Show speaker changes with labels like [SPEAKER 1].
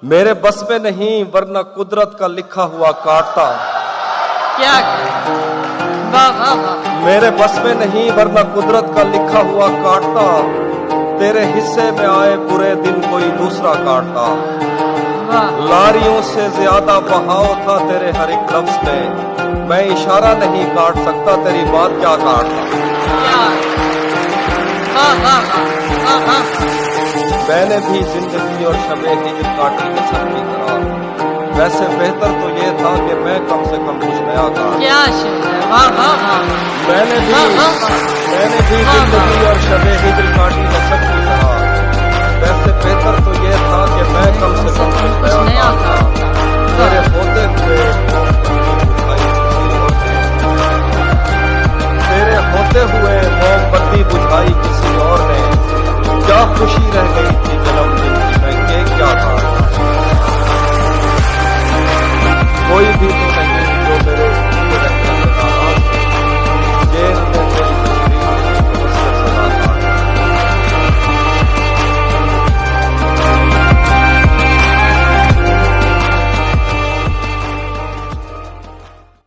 [SPEAKER 1] میرے بس میں نہیں ورنہ قدرت کا لکھا ہوا کاٹتا.
[SPEAKER 2] کیا واہ واہ واہ.
[SPEAKER 1] میرے بس میں نہیں ورنہ قدرت کا لکھا ہوا کاٹتا. تیرے حصے میں آئے برے دن کوئی دوسرا کاٹتا. لاریوں سے زیادہ بہاؤ تھا تیرے ہر ایک لفظ میں. میں اشارہ نہیں کاٹ سکتا تیری بات کیا کاٹتا. میں نے بھی زندگی اور شب ہجر کاٹی ہے سب کی طرح. ویسے بہتر تو یہ تھا کہ میں کم سے کم کچھ نیا کاٹتا.
[SPEAKER 2] کیا شعر ہے. واہ واہ واہ.
[SPEAKER 1] میں نے بھی زندگی اور شب ہجر کاٹی ہے سب کی طرح. ویسے بہتر تو یہ تھا کہ میں کم سے